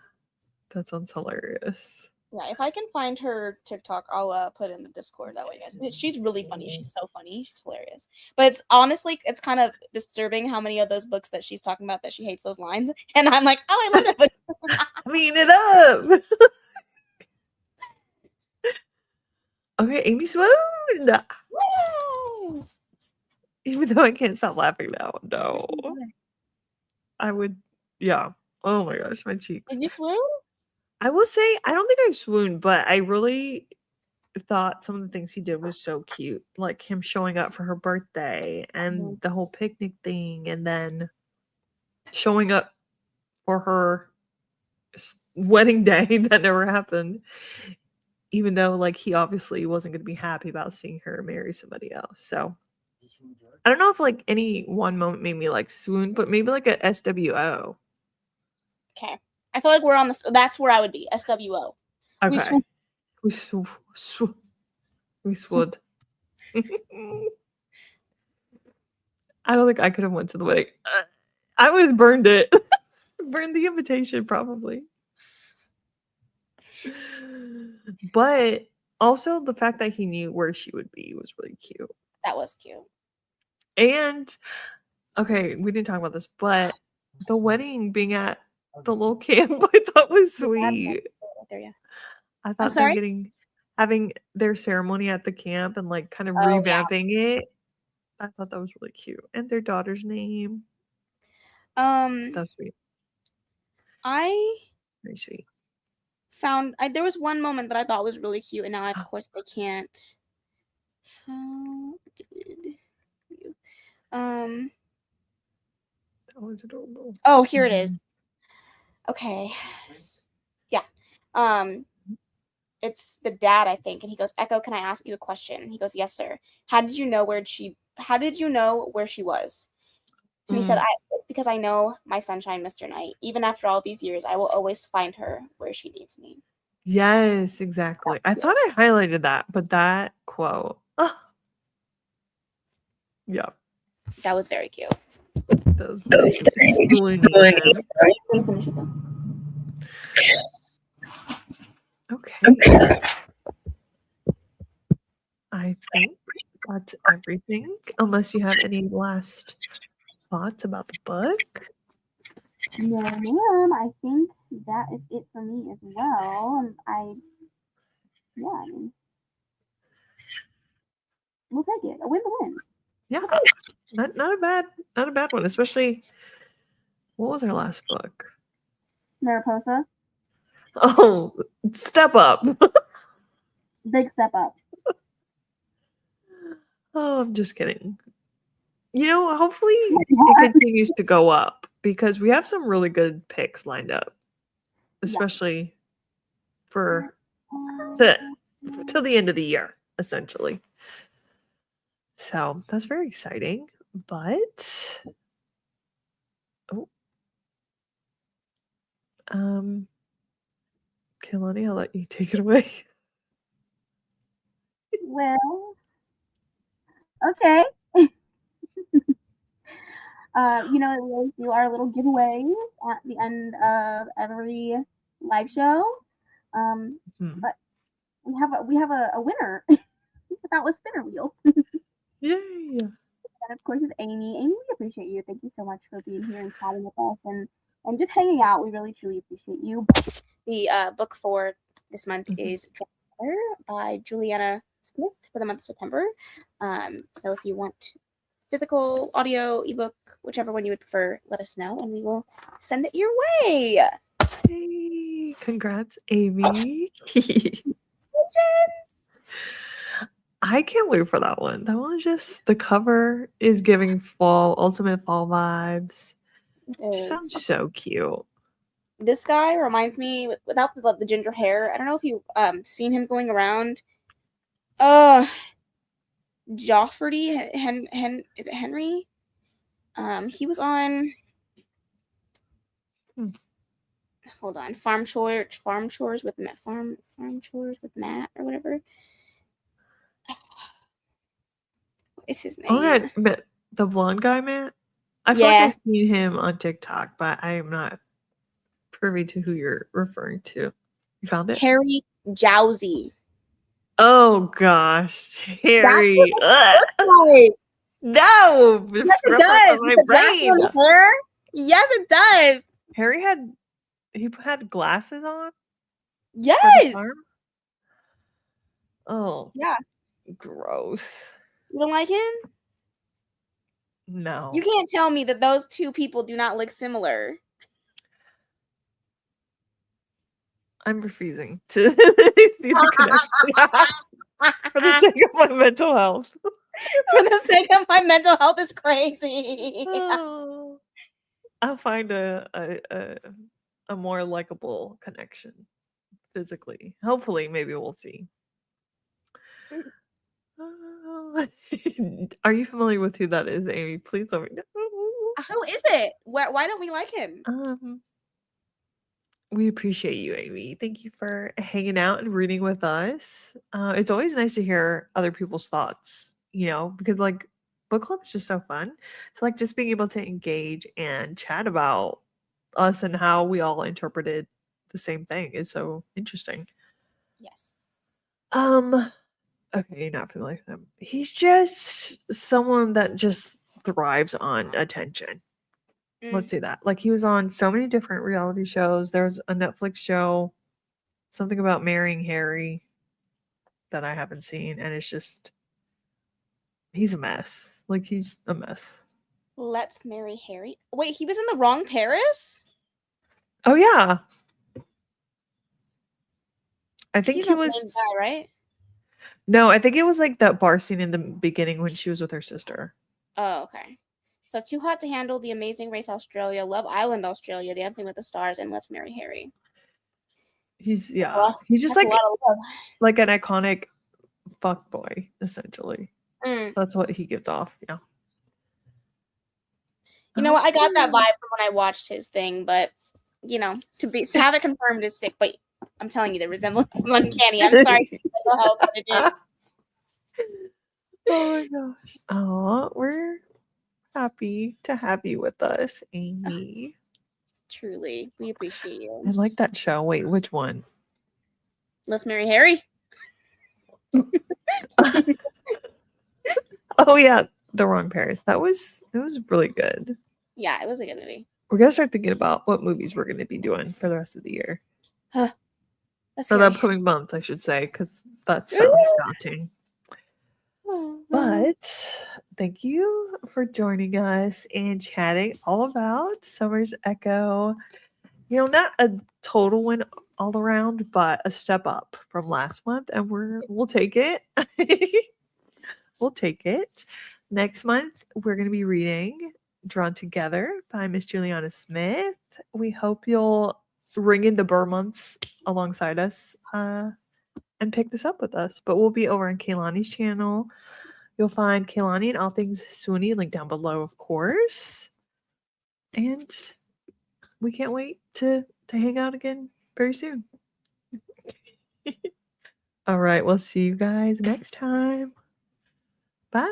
That sounds hilarious. Yeah, if I can find her TikTok, I'll put it in the Discord. That way, guys. She's really funny. She's so funny. She's hilarious. But it's honestly, it's kind of disturbing how many of those books that she's talking about that she hates those lines. And I'm like, oh, I love that book. Mean it up. Okay, Amy swooned. Yes. Even though I can't stop laughing now. No. I would, yeah. Oh my gosh, my cheeks. Did you swoon? I will say, I don't think I swooned, but I really thought some of the things he did was so cute. Like him showing up for her birthday and the whole picnic thing, and then showing up for her wedding day that never happened. Even though, like, he obviously wasn't going to be happy about seeing her marry somebody else. So, I don't know if, like, any one moment made me, like, swoon, but maybe, like, a SWO. Okay. I feel like we're on the. That's where I would be. SWO. We Okay. swoon. We swould. I don't think I could have went to the wedding. I would have burned it. Burned the invitation, probably. But also the fact that he knew where she would be was really cute. That was cute. And okay, we didn't talk about this, but the wedding being at the little camp I thought was sweet. Right there, yeah. I thought they're having their ceremony at the camp and like kind of revamping it. I thought that was really cute. And their daughter's name. That's sweet. Very sweet. There was one moment that I thought was really cute, and now of course I can't. How did you? That was adorable. Oh, here it is. Okay. Yeah. It's the dad, I think, and he goes, "Echo, can I ask you a question?" And he goes, "Yes, sir. How did you know where she was?" And he said, "It's because I know my sunshine, Mr. Knight. Even after all these years, I will always find her where she needs me." Yes, exactly. I thought I highlighted that, but that quote. Yeah. That was very cute. That was very Swoony. Okay. I think that's everything. Unless you have any last thoughts about the book? No, ma'am. I think that is it for me as well. And I mean, we'll take it. A win's a win. Yeah, not a bad one. Especially, what was our last book? Mariposa. Oh, Step Up. Big step up. Oh, I'm just kidding. You know, hopefully it continues to go up because we have some really good picks lined up, especially for till the end of the year, essentially. So that's very exciting. But Kilani, I'll let you take it away. Well, okay. We always do our little giveaways at the end of every live show. But we have a winner without a spinner wheel. Yay! That of course is Amy. Amy, we appreciate you. Thank you so much for being here and chatting with us and just hanging out. We really truly appreciate you. The book for this month is Water by Juliana Smith for the month of September. So if you want physical, audio, ebook, whichever one you would prefer, let us know and we will send it your way. Hey, congrats, Amy. I can't wait for that one. That one just, the cover is giving fall, ultimate fall vibes. It sounds so cute. This guy reminds me, without the ginger hair, I don't know if you've seen him going around. Joffrey, is it Henry? He was on. Hold on, farm chores with Matt, farm chores with Matt or whatever. What is his name? Oh, yeah, the blonde guy, Matt. I feel like I've seen him on TikTok, but I am not privy to who you're referring to. You found it? Harry Jowsey. Oh gosh, Harry. That's what it looks like. No, yes, it does. My brain. Hair? Yes, it does. Harry had glasses on. Yes. Oh yeah. Gross. You don't like him? No. You can't tell me that those two people do not look similar. I'm refusing to see the connection for the sake of my mental health. For the sake of my mental health is crazy. Oh, I'll find a more likable connection physically. Hopefully, maybe we'll see. Are you familiar with who that is, Amy? Please let me know. Who is it? Why don't we like him? We appreciate you, Amy. Thank you for hanging out and reading with us. It's always nice to hear other people's thoughts, because like book club is just so fun. So like just being able to engage and chat about us and how we all interpreted the same thing is so interesting. Yes. Okay, you're not familiar with him. He's just someone that just thrives on attention. Let's say that. Like he was on so many different reality shows. There's a Netflix show, something about marrying Harry that I haven't seen, and it's just he's a mess. Like he's a mess. Let's Marry Harry. Wait, he was in the wrong Paris? Oh yeah. I think He's he not the main was guy, right? No, I think it was like that bar scene in the beginning when she was with her sister. Oh, okay. So Too Hot to Handle, The Amazing Race Australia, Love Island Australia, Dancing with the Stars, and Let's Marry Harry. He's Well, he's just that's a lot of love. like an iconic fuck boy, essentially. Mm. That's what he gives off, yeah. You know what? I got that vibe from when I watched his thing, but to have it confirmed is sick. But I'm telling you, the resemblance is uncanny. I'm sorry, mental health, but it is. Oh my gosh! Oh, we're happy to have you with us, Amy. Truly, we appreciate you. I like that show. Wait, which one? Let's Marry Harry. Oh yeah, The Wrong Paris. It was really good. Yeah, it was a good movie. We're gonna start thinking about what movies we're gonna be doing for the rest of the year. That's for the scary. upcoming month, I should say, because that sounds daunting. But thank you for joining us and chatting all about Summer's Echo. Not a total win all around, but a step up from last month, and we'll take it. We'll take it. Next month, we're going to be reading Drawn Together by Miss Juliana Smith. We hope you'll ring in the Burr months alongside us and pick this up with us. But we'll be over on Kaylani's channel. You'll find Kaylani and all things Swoony linked down below, of course. And we can't wait to hang out again very soon. All right, we'll see you guys next time. Bye.